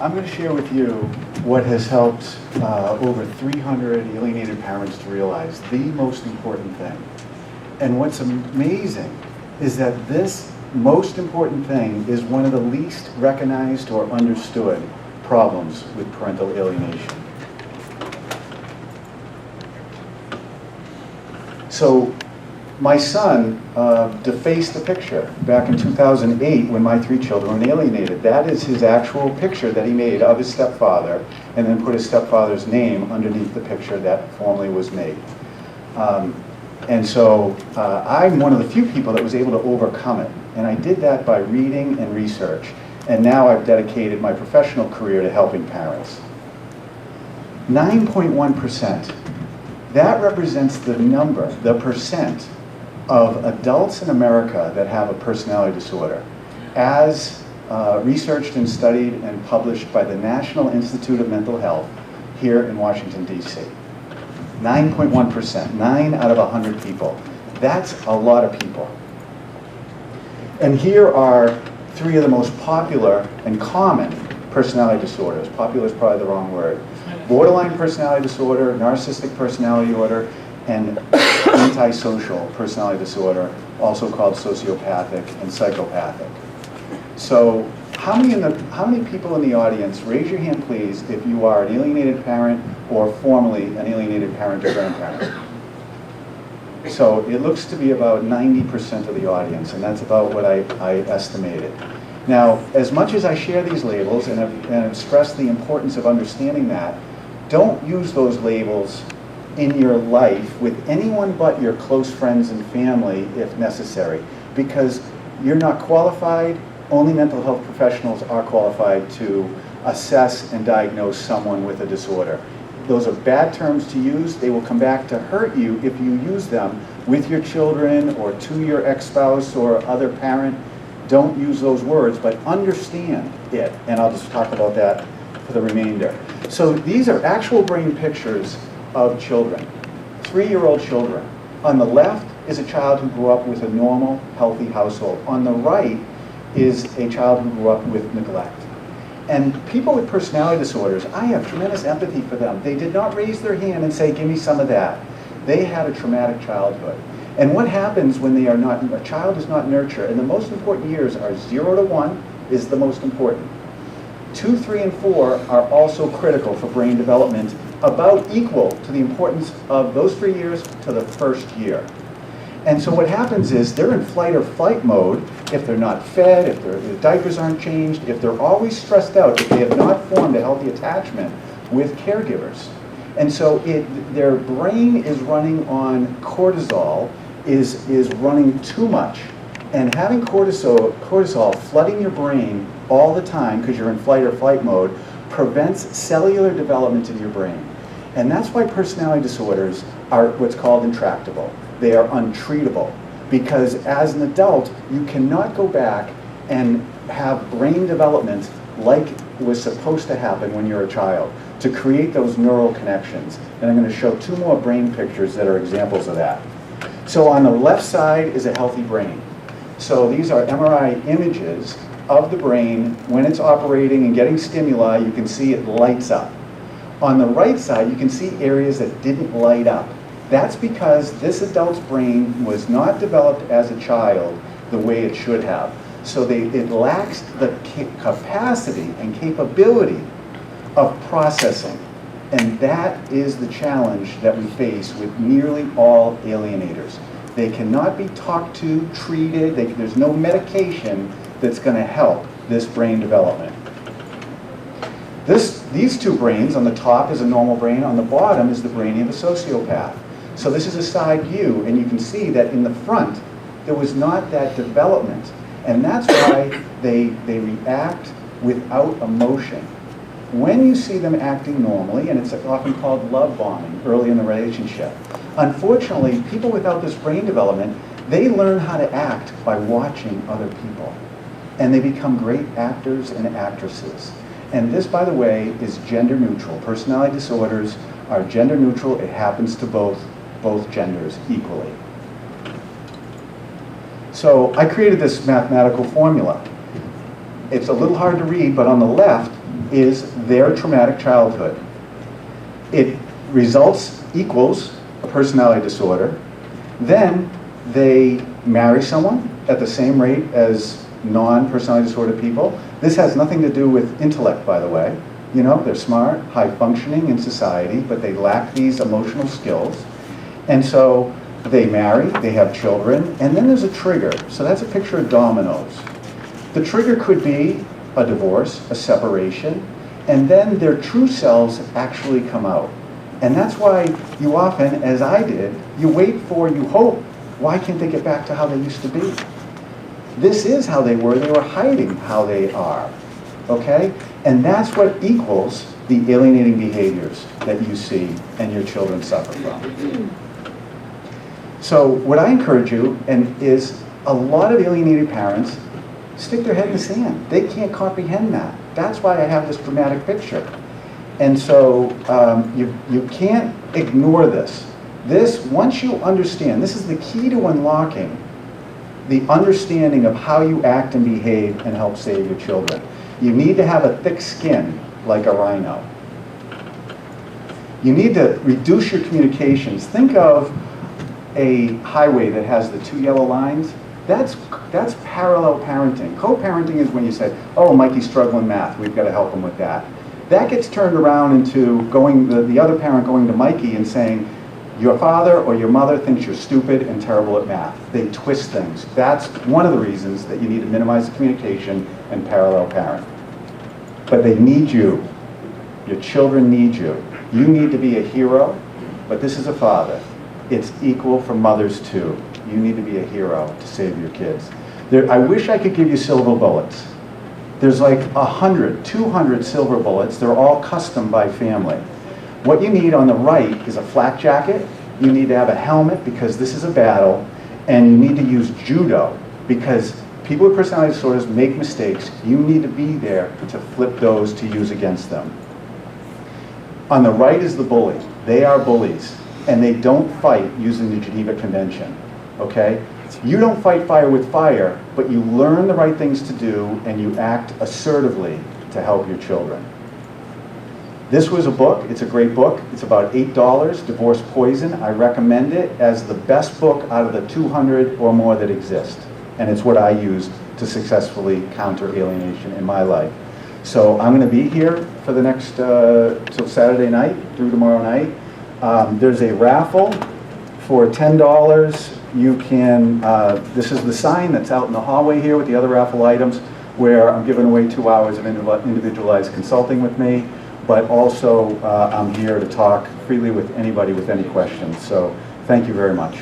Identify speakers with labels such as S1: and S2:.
S1: I'm going to share with you what has helped over 300 alienated parents to realize the most important thing. And what's amazing is that this most important thing is one of the least recognized or understood problems with parental alienation. So my son defaced a picture back in 2008 when my 3 children were alienated. That is his actual picture that he made of his stepfather, and then put his stepfather's name underneath the picture that formerly was made. And so I'm one of the few people that was able to overcome it. And I did that by reading and research. And now I've dedicated my professional career to helping parents. 9.1%. That represents the number, the percent of adults in America that have a personality disorder, as researched and studied and published by the National Institute of Mental Health here in Washington, D.C. 9.1%, 9 out of 100 people. That's a lot of people. And here are 3 of the most popular and common personality disorders. Popular is probably the wrong word. Borderline personality disorder, narcissistic personality disorder, and antisocial personality disorder, also called sociopathic and psychopathic. So how many people in the audience, raise your hand please, if you are an alienated parent or formerly an alienated parent or grandparent? So it looks to be about 90% of the audience, and that's about what I estimated. Now, as much as I share these labels and have stressed the importance of understanding that, don't use those labels in your life with anyone but your close friends and family if necessary, because you're not qualified. Only mental health professionals are qualified to assess and diagnose someone with a disorder. Those are bad terms to use. They will come back to hurt you if you use them with your children or to your ex-spouse or other parent. Don't use those words, but understand it. And I'll just talk about that for the remainder. So these are actual brain pictures of children, 3-year-old children. On the left is a child who grew up with a normal, healthy household. On the right is a child who grew up with neglect. And people with personality disorders, I have tremendous empathy for them. They did not raise their hand and say, give me some of that. They had a traumatic childhood. And what happens when they are not, a child is not nurtured, and the most important years are 0 to 1 is the most important. 2, 3, and 4 are also critical for brain development, about equal to the importance of those 3 years to the first year. And so what happens is they're in flight or flight mode if they're not fed, if their diapers aren't changed, if they're always stressed out, if they have not formed a healthy attachment with caregivers. And so their brain is running on cortisol, is running too much. And having cortisol flooding your brain all the time, because you're in flight or flight mode, prevents cellular development in your brain. And that's why personality disorders are what's called intractable. They are untreatable, because as an adult, you cannot go back and have brain development like was supposed to happen when you're a child, to create those neural connections. And I'm going to show 2 more brain pictures that are examples of that. So on the left side is a healthy brain. So these are MRI images of the brain. When it's operating and getting stimuli, you can see it lights up. On the right side, you can see areas that didn't light up. That's because this adult's brain was not developed as a child the way it should have. So it lacks the capacity and capability of processing. And that is the challenge that we face with nearly all alienators. They cannot be talked to, treated, there's no medication that's going to help this brain development. These 2 brains, on the top is a normal brain, on the bottom is the brain of a sociopath. So this is a side view, and you can see that in the front, there was not that development. And that's why they react without emotion. When you see them acting normally, and it's often called love bombing early in the relationship, unfortunately, people without this brain development, they learn how to act by watching other people. And they become great actors and actresses. And this, by the way, is gender neutral. Personality disorders are gender neutral. It happens to both genders equally. So I created this mathematical formula. It's a little hard to read, but on the left is their traumatic childhood. It equals a personality disorder. Then they marry someone at the same rate as non-personality disorder people. This has nothing to do with intellect, by the way. You know, they're smart, high functioning in society, but they lack these emotional skills. And so they marry, they have children, and then there's a trigger. So that's a picture of dominoes. The trigger could be a divorce, a separation, and then their true selves actually come out. And that's why you often, as I did, you hope, why can't they get back to how they used to be? This is how they were hiding how they are, okay? And that's what equals the alienating behaviors that you see and your children suffer from. So what I encourage you, is a lot of alienated parents stick their head in the sand. They can't comprehend that. That's why I have this dramatic picture. And so you can't ignore this. Once you understand, this is the key to unlocking the understanding of how you act and behave and help save your children. You need to have a thick skin like a rhino. You need to reduce your communications. Think of a highway that has the 2 yellow lines. That's parallel parenting. Co-parenting is when you say, oh, Mikey's struggling math, we've got to help him with that. That gets turned around into the other parent going to Mikey and saying, your father or your mother thinks you're stupid and terrible at math. They twist things. That's one of the reasons that you need to minimize the communication and parallel parent. But they need you. Your children need you. You need to be a hero, but this is a father. It's equal for mothers too. You need to be a hero to save your kids. I wish I could give you silver bullets. There's like 100, 200 silver bullets. They're all custom by family. What you need on the right is a flak jacket. You need to have a helmet because this is a battle. And you need to use judo because people with personality disorders make mistakes. You need to be there to flip those to use against them. On the right is the bully. They are bullies. And they don't fight using the Geneva Convention. Okay? You don't fight fire with fire, but you learn the right things to do and you act assertively to help your children. This was a book. It's a great book. It's about $8, Divorce Poison. I recommend it as the best book out of the 200 or more that exist. And it's what I use to successfully counter alienation in my life. So I'm going to be here for the next, till Saturday night through tomorrow night. There's a raffle for $10. You can, this is the sign that's out in the hallway here with the other raffle items where I'm giving away 2 hours of individualized consulting with me, but also I'm here to talk freely with anybody with any questions. So thank you very much.